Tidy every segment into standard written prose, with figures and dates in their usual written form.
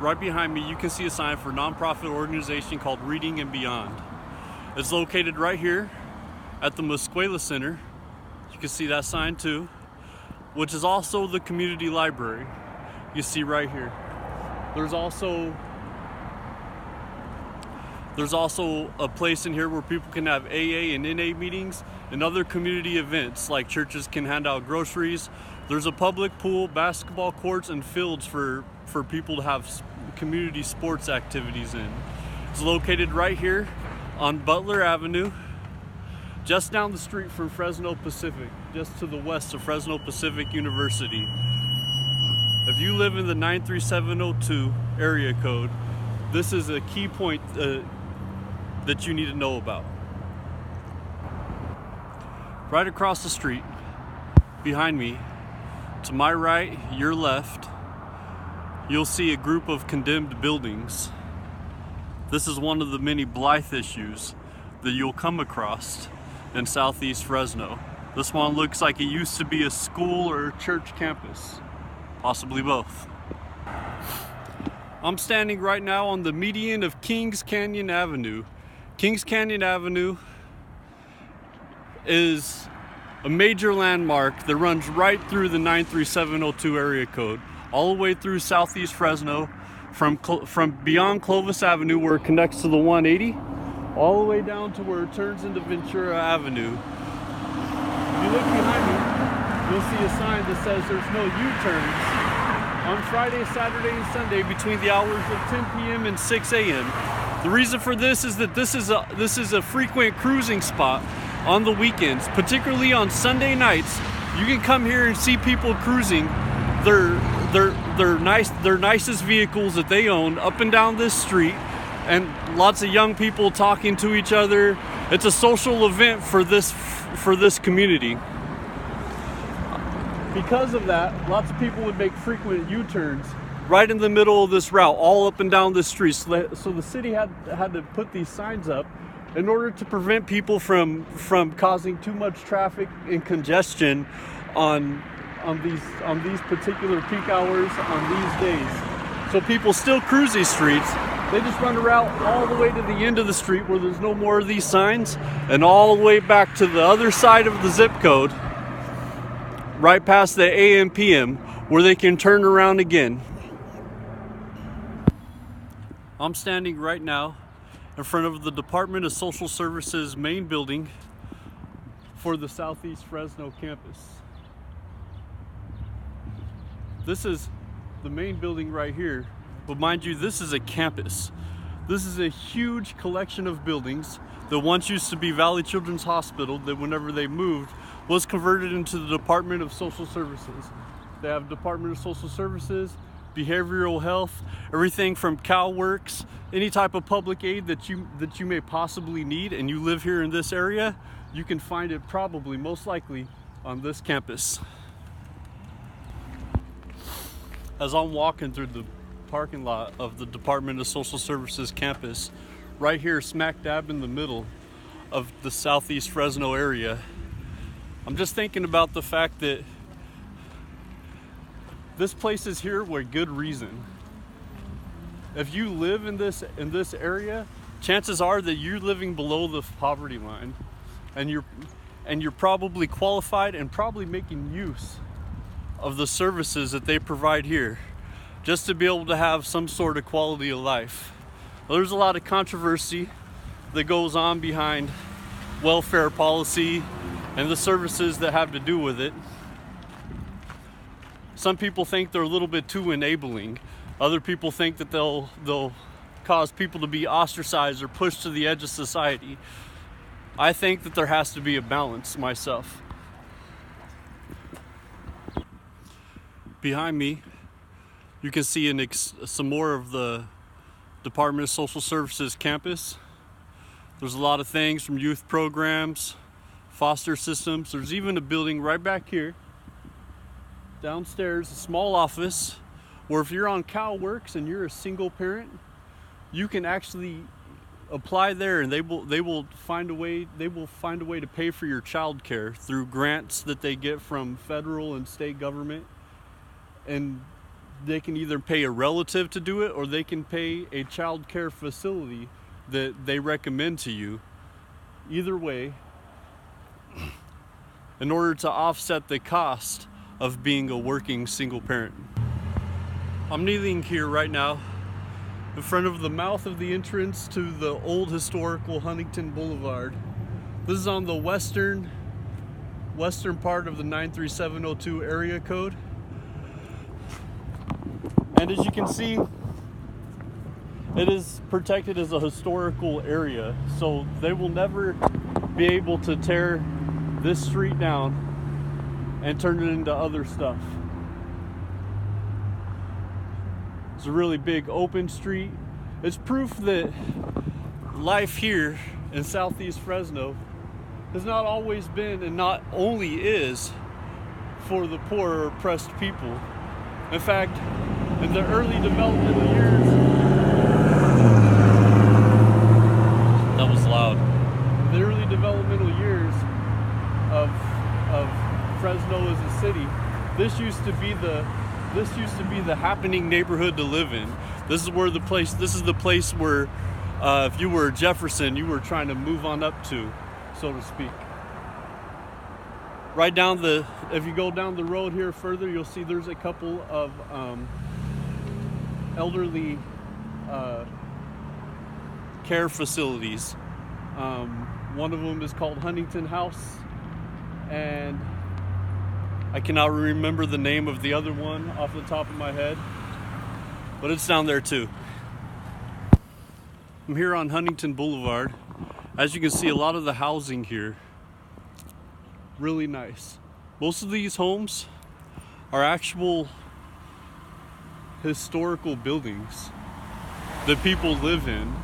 right behind me, you can see a sign for a nonprofit organization called Reading and Beyond. It's located right here at the Musquela Center. You can see that sign too, which is also the community library. You see right here. There's also a place in here where people can have AA and NA meetings and other community events, like churches can hand out groceries. There's a public pool, basketball courts, and fields for people to have community sports activities in. It's located right here on Butler Avenue, just down the street from Fresno Pacific, just to the west of Fresno Pacific University. If you live in the 93702 area code, this is a key point that you need to know about. Right across the street, behind me, to my right, your left, you'll see a group of condemned buildings. This is one of the many Blythe issues that you'll come across in Southeast Fresno. This one looks like it used to be a school or a church campus, possibly both. I'm standing right now on the median of Kings Canyon Avenue. Kings Canyon Avenue is a major landmark that runs right through the 93702 area code, all the way through Southeast Fresno, from beyond Clovis Avenue where it connects to the 180, all the way down to where it turns into Ventura Avenue. If you look behind me, you'll see a sign that says there's no U-turns on Friday, Saturday, and Sunday between the hours of 10 p.m. and 6 a.m. The reason for this is that this is a frequent cruising spot on the weekends, particularly on Sunday nights. You can come here and see people cruising their nicest vehicles that they own up and down this street, and lots of young people talking to each other. It's a social event for this community. Because of that, lots of people would make frequent U-turns right in the middle of this route, all up and down this street. So the city had to put these signs up in order to prevent people from causing too much traffic and congestion on these particular peak hours on these days. So people still cruise these streets. They just run a route all the way to the end of the street where there's no more of these signs, and all the way back to the other side of the zip code, right past the AM PM, where they can turn around again. I'm standing right now in front of the Department of Social Services main building for the Southeast Fresno campus. This is the main building right here, but mind you, this is a campus. This is a huge collection of buildings that once used to be Valley Children's Hospital, that whenever they moved was converted into the Department of Social Services. They have Department of Social Services, behavioral health, everything from CalWorks, any type of public aid that you may possibly need, and you live here in this area, you can find it probably most likely on this campus. As I'm walking through the parking lot of the Department of Social Services campus, right here smack dab in the middle of the Southeast Fresno area, I'm just thinking about the fact that this place is here with good reason. If you live in this area, chances are that you're living below the poverty line, and you're probably qualified and probably making use of the services that they provide here, just to be able to have some sort of quality of life. Well, there's a lot of controversy that goes on behind welfare policy and the services that have to do with it. Some people think they're a little bit too enabling. Other people think that they'll cause people to be ostracized or pushed to the edge of society. I think that there has to be a balance myself. Behind me, you can see some more of the Department of Social Services campus. There's a lot of things from youth programs, foster systems. There's even a building right back here, downstairs, a small office, where if you're on CalWorks and you're a single parent, you can actually apply there, and they will find a way to pay for your child care through grants that they get from federal and state government. And they can either pay a relative to do it, or they can pay a child care facility that they recommend to you. Either way, in order to offset the cost of being a working single parent. I'm kneeling here right now in front of the mouth of the entrance to the old historical Huntington Boulevard. This is on the western part of the 93702 area code. And as you can see, it is protected as a historical area, so they will never be able to tear this street down and turn it into other stuff. It's a really big open street. It's proof that life here in Southeast Fresno has not always been, and not only is, for the poor or oppressed people. In fact, in the early developmental years, that was loud. The early developmental years of Fresno as a city, this used to be the happening neighborhood to live in. This is the place where if you were Jefferson, you were trying to move on up to, so to speak. If you go down the road here further, you'll see there's a couple of elderly care facilities. One of them is called Huntington House, and I cannot remember the name of the other one off the top of my head, but it's down there too. I'm here on Huntington Boulevard. As you can see, a lot of the housing here, really nice. Most of these homes are actual historical buildings that people live in.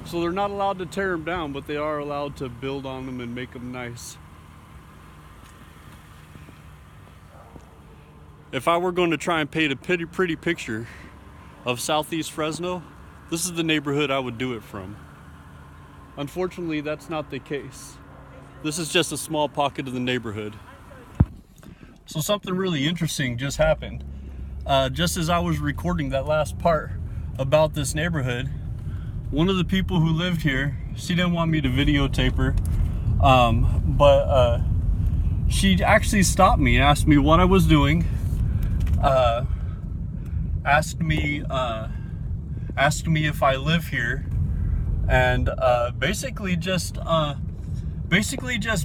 So they're not allowed to tear them down, but they are allowed to build on them and make them nice. If I were going to try and paint a pretty picture of Southeast Fresno, this is the neighborhood I would do it from. Unfortunately, that's not the case. This is just a small pocket of the neighborhood. So something really interesting just happened. Just as I was recording that last part about this neighborhood, one of the people who lived here, she didn't want me to videotape her, but she actually stopped me and asked me what I was doing, asked me if I live here, and basically just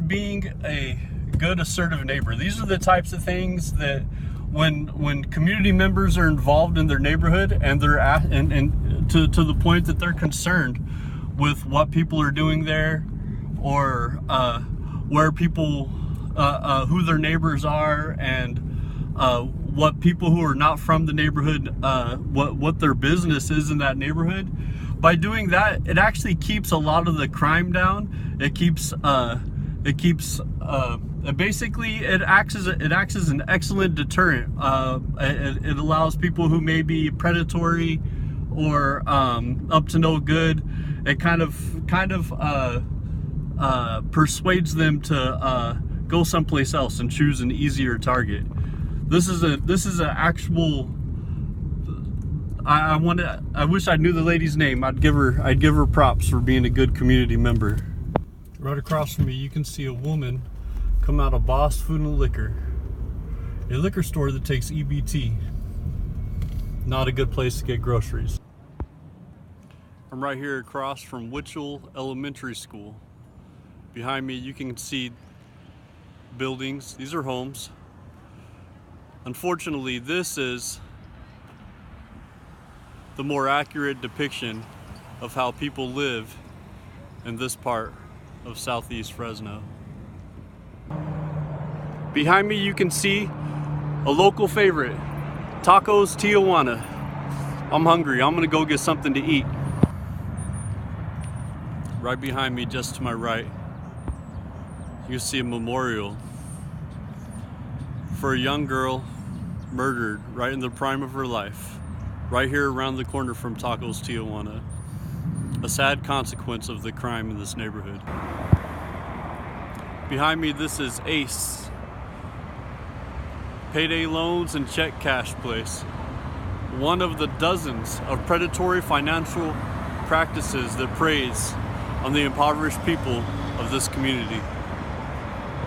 being a good, assertive neighbor. These are the types of things that when community members are involved in their neighborhood and they're to the point that they're concerned with what people are doing there, or where people who their neighbors are, and what people who are not from the neighborhood, what their business is in that neighborhood. By doing that, it actually keeps a lot of the crime down. It acts as an excellent deterrent. It allows people who may be predatory or up to no good, it kind of persuades them to go someplace else and choose an easier target. This is an actual. I wish I knew the lady's name. I'd give her props for being a good community member. Right across from me, you can see a woman come out of Boss Food and Liquor, a liquor store that takes EBT. Not a good place to get groceries. I'm right here across from Witchell Elementary School. Behind me, you can see buildings. These are homes. Unfortunately, this is the more accurate depiction of how people live in this part of Southeast Fresno. Behind me, you can see a local favorite, Tacos Tijuana. I'm hungry. I'm gonna go get something to eat. Right behind me, just to my right, you see a memorial for a young girl murdered right in the prime of her life, right here around the corner from Tacos Tijuana. A sad consequence of the crime in this neighborhood. Behind me, this is Ace, payday loans and check cash place. one of the dozens of predatory financial practices that preys on the impoverished people of this community.